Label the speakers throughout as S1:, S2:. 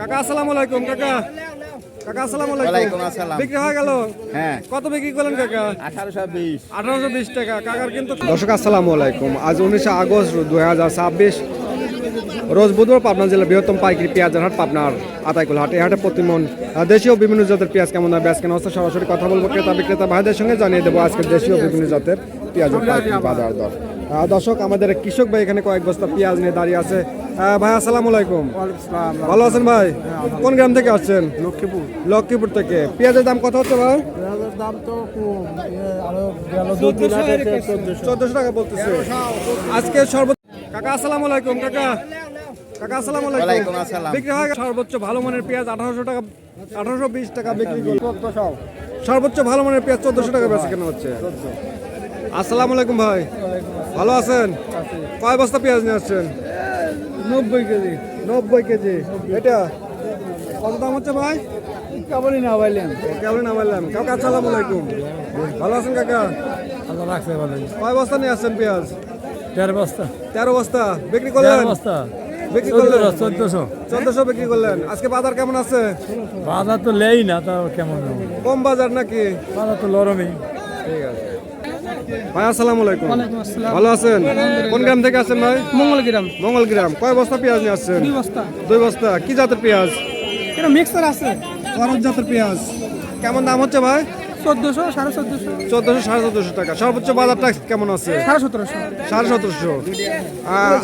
S1: কাকা আসসালামু আলাইকুম। কাকা কাকা আসসালামু আলাইকুম।
S2: ওয়ালাইকুম আসসালাম।
S1: বিক্রি হয়ে গেল?
S2: হ্যাঁ,
S1: কত বিক্রি করলেন কাকা?
S2: 1820।
S1: 1820 টাকা। কাকার কিন্তু দর্শক আসসালামু আলাইকুম। আজ 19 আগস্ট 2026 রোজ বুধবার পাবনা জেলার বৃহত্তম পাইকারি পেঁয়াজের হাট পাবনার আতাইকুল হাট। এই হাটে প্রতিমন দেশীয় বিভিন্ন জাতের পেঁয়াজ কেমন হয়, ব্যাস কেন হচ্ছে সরাসরি কথা বলবো ক্রেতা বিক্রেতা ভাইদের সঙ্গে, জানিয়ে দেবো আজকে দেশীয় বিভিন্ন জাতের পেঁয়াজের পাইকারি বাজার দর। দর্শক আমাদের কৃষক ভাই এখানে কয়েক বস্তা পেঁয়াজ নিয়ে দাঁড়িয়ে আছে। ভাই আসসালামু আলাইকুম। ভালো আছেন ভাই? কোন গ্রাম থেকে আসছেন?
S3: লক্ষ্মীপুর।
S1: লক্ষ্মীপুর থেকে। পেঁয়াজের দাম কত হচ্ছে ভাই?
S3: পেঁয়াজের দাম তো কম, আরো
S1: 1400 টাকা বলতেছে আজকে সর্বোচ্চ। কাকা আসসালামু আলাইকুম। কাকা কাকা আসসালামু আলাইকুম।
S2: ওয়ালাইকুম আসসালাম।
S1: বিক্রি হয় সর্বোচ্চ ভালো মানের পেঁয়াজ 1800 টাকা, 1820 টাকা বিক্রি করল। সর্বোচ্চ ভালো মানের পেঁয়াজ 1400 টাকা বেচা কেনা হচ্ছে। আসসালামু আলাইকুম ভাই, ভালো আছেন? কয় বস্তা পেঁয়াজ নিয়ে আসছেন?
S3: 90 কেজি।
S1: 90 কেজি। এটা কত দাম হচ্ছে ভাই?
S3: কেবলই না পাইলেন।
S1: কেমন না বললাম। কাকা আসসালামু আলাইকুম। ভালো আছেন কাকা?
S3: আল্লাহ রাখছে ভালো।
S1: কয় বস্তা নিয়ে আসছেন পেঁয়াজ?
S3: 13 বস্তা।
S1: 13 বস্তা বিক্রি করলেন?
S3: 13 বস্তা।
S1: বিক্রি করলেন?
S3: 1400।
S1: 1400 বিক্রি করলেন। আজকে বাজার কেমন আছে?
S3: বাজার তো লেই না, তাও কেমন
S1: কম বাজার নাকি?
S3: বাজার তো লরমই।
S1: ঠিক আছে ভাই, আসসালামু আলাইকুম।
S4: ওয়ালাইকুম আসসালাম।
S1: ভালো আছেন? কোন গ্রাম থেকে আসছেন ভাই?
S4: মঙ্গলগ্রাম।
S1: মঙ্গলগ্রাম। কয় বস্তা পেঁয়াজ নিয়ে আসছেন?
S4: 2 বস্তা।
S1: 2 বস্তা। কি জাতের পেঁয়াজ?
S4: এটা মিক্সার আছে।
S1: করজ জাতের পেঁয়াজ। কেমন দাম হচ্ছে ভাই?
S4: 1400, 1450,
S1: 1400 1450 টাকা। সর্বোচ্চ বাজারটা কেমন আছে?
S4: 1750।
S1: 1750।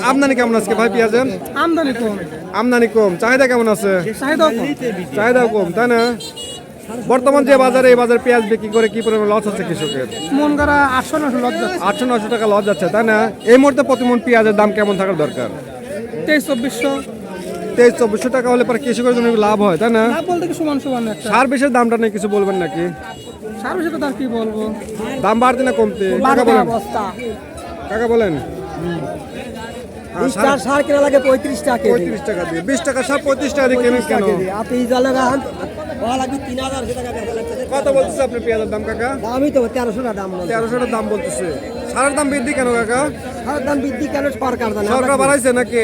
S1: আমদানি কেমন আজকে ভাই পেঁয়াজের?
S4: আমদানি কম,
S1: আমদানি কম। চাহিদা কেমন আছে?
S4: চাহিদাও কম।
S1: চাহিদাও কম, তাই না? বর্তমান যে বাজারে, এই বাজারে পেঁয়াজ বিক্রি করে কি পরিমাণ লস হচ্ছে কৃষকের?
S4: মন করা 800-900 লজ্জা।
S1: 800-900 টাকা লস যাচ্ছে, তাই না? এই মুহূর্তে প্রতিমন পেঁয়াজের দাম কেমন থাকার দরকার?
S4: 23-2400।
S1: 23-2400 টাকা হলে পরে কৃষকের জন্য লাভ হয়, তাই না?
S4: না বলতে কি সমান সমান একটা।
S1: সার বিষের দামটা নিয়ে কিছু বলবেন নাকি?
S4: সার বিষয়ে তার কি বলবো?
S1: দাম বাড়তে না কমতে? কাকা বলেন, কাকা বলেন।
S5: সার কেনা লাগে 35 টাকা কেজি।
S1: 35 টাকা দিয়ে 20 টাকা সার 35 টাকা দিয়ে কেনেন কেন?
S5: আপনি ইজা লাগান ওয়া লাগবে 3000 টাকা বেচা লাগছে।
S1: কত বলতেছে আপনি পেঁয়াজের দাম কাকা?
S5: দামই তো 1300 টাকা দাম বলে।
S1: 1300 টাকা দাম বলতেছে। সারের দাম বৃদ্ধি কেন কাকা?
S5: সার দাম বৃদ্ধি কেন সরকার জানে?
S1: সরকার বাড়াইছে নাকি?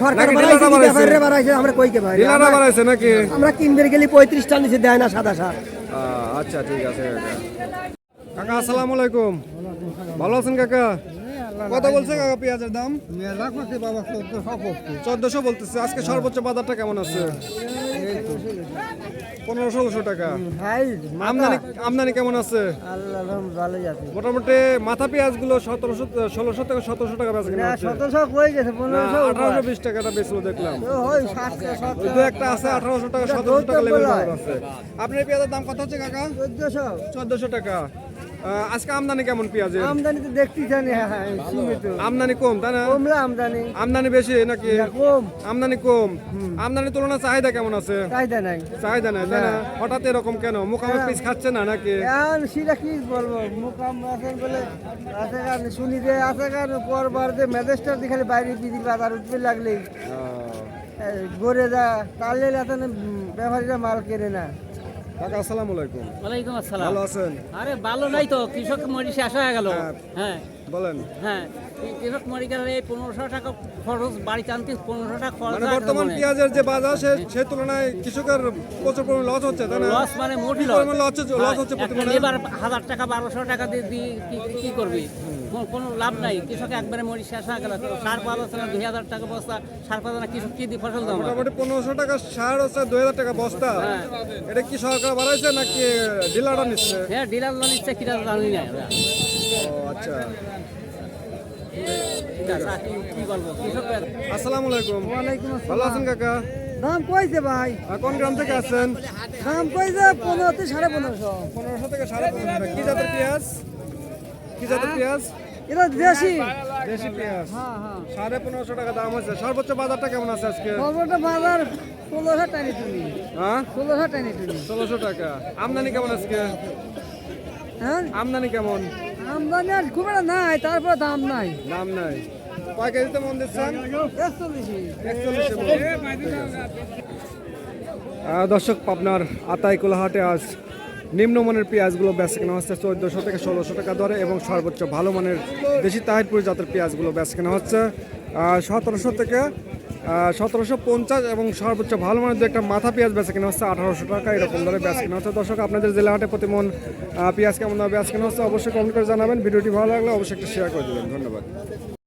S5: সরকার
S1: নাকি
S5: বাড়াইছে,
S1: ডিলাররা বাড়াইছে?
S5: ব্যাপারীরা বাড়াইছে, আমরা কই কে ভাই?
S1: ডিলাররা বাড়াইছে নাকি?
S5: আমরা কিনবে গেলি 35 টাকা নিচে দেয় না সাদা সার।
S1: আচ্ছা ঠিক আছে কাকা। কাকা আসসালামু আলাইকুম। ভালো আছেন কাকা? কত বলছে কাকা পেঁয়াজের দাম? 1400 বলতেছে। আজকে সর্বোচ্চ বাজারটা কেমন আছে? 1500-1600 টাকা।
S5: ভাই
S1: আমদানি আমদানি কেমন আছে?
S5: আল্লাহ ভালোই আছে।
S1: মোটামুটি মাথা পেঁয়াজ গুলো 1600 থেকে 1700 টাকা বেচা কেনা হচ্ছে।
S5: 1700 কই গেছে, 1500
S1: 1820 টাকাটা বেচলো দেখলাম।
S5: ওই 700
S1: ওই দু একটা আছে 1800 টাকা 1700 টাকা লেভেল আছে। আপনার পেঁয়াজের দাম কত হচ্ছে কাকা?
S5: 1400।
S1: 1400 টাকা। আজকে আমদানি কেমন পেঁয়াজের?
S5: আমদানি তো দেখতেই জানি, হ্যাঁ সীমিত।
S1: আমদানি কম, তাই না?
S5: কমলা আমদানি,
S1: আমদানি বেশি নাকি?
S5: কম
S1: আমদানি কম। আমদানির তুলনায় চাহিদা কেমন আছে?
S5: চাহিদা নাই।
S1: চাহিদা নাই, তাই না? হঠাৎ এরকম কেন? মুখামে পিস খাচ্ছে না নাকি?
S5: এখন সেটা কি বলবো, মুকাম আছেন বলে আছে কারণ শুনি যে আছে কারণ পরবার যে ম্যাজিস্ট্রেট খালি বাইরে বিধি বাজার উঠতে লাগলেই গড়ে যা তাহলে এখন ব্যাপারীরা মাল কেনে না।
S1: কাকা আসসালামু আলাইকুম।
S4: ওয়ালাইকুম আসসালাম।
S1: ভালো আছেন?
S4: আরে ভালো নাই তো, কৃষক মরি শেষ হয়ে গেল। হ্যাঁ
S1: বলেন।
S4: হ্যাঁ, কৃষক মরি গেল। এই 1500 টাকা খরচ, বাড়ি টানতে 1500 টাকা খরচ।
S1: মানে বর্তমান পেঁয়াজের যে বাজার সেই তুলনায় কৃষকের প্রচুর পরিমাণ লস হচ্ছে, তাই না?
S4: লস মানে মোটি
S1: কি
S4: লস।
S1: পরিমাণ লস হচ্ছে প্রতিদিন?
S4: এবার 1000 টাকা 1200 টাকা দিয়ে কি করবি? কোনো লাভ নাই। কৃষক একবারে মরি শেষ হয়ে গেল। সার পাওয়া যাচ্ছে না, 2000 টাকা বস্তা সার পাওয়া না, কৃষক কি দিয়ে ফসল দাম?
S1: মোটামুটি 1500 টাকা সার হচ্ছে 2000 টাকা বস্তা। এটা কি সরকার বাড়াইছে নাকি ডিলাররা নিচ্ছে?
S4: হ্যাঁ, ডিলার লোন ইচ্ছে কিনা জানি না।
S1: ও আচ্ছা।
S4: কি বলবো কৃষক।
S1: আসসালামু আলাইকুম।
S5: ওয়ালাইকুম
S1: ভালো আছেন কাকা?
S5: দাম কইছে ভাই?
S1: কোন গ্রাম থেকে আছেন?
S5: দাম কইছে 15 থেকে 1550।
S1: 1500 থেকে 1550 টাকা। কি জাতের পেঁয়াজ? কি জাতের পেঁয়াজ?
S5: এটা দেশি।
S1: দেশি পেঁয়াজ।
S5: হ্যাঁ হ্যাঁ।
S1: 1550 টাকা দাম আছে। সর্বোচ্চ বাজারটা কেমন আছে আজকে?
S5: সর্বটা বাজার 1600 টাকা তুমি।
S1: হ্যাঁ,
S5: 1600 টাকা তুমি।
S1: 1600 টাকা। আমদানি কেমন আজকে?
S5: হ্যাঁ,
S1: আমদানি কেমন?
S5: আমদানি আর খুব একটা নাই, তারপর দাম নাই।
S1: দাম নাই। কয় কেজিতে মন দিচ্ছেন? 41 দর্শক, পাবনার আতাইকুলা হাটে আজ নিম্নমানের পেঁয়াজগুলো বেচা কেনা হচ্ছে 1400 থেকে 1600 টাকা দরে এবং সর্বোচ্চ ভালো মানের দেশি তাহিরপুরি জাতের পেঁয়াজগুলো বেচা কেনা হচ্ছে 1700 থেকে 1750 এবং সর্বোচ্চ ভালো মানের দু একটা মাথা পেঁয়াজ বেচা কেনা হচ্ছে 1800 টাকা এরকম দরে বেচা কেনা হচ্ছে। দর্শক আপনাদের জেলা হাটে প্রতি মন পেঁয়াজ কেমন দামে বেচা কেনা হচ্ছে অবশ্যই কমেন্ট করে জানাবেন। ভিডিওটি ভালো লাগলে অবশ্যই একটা শেয়ার করে দেবেন। ধন্যবাদ।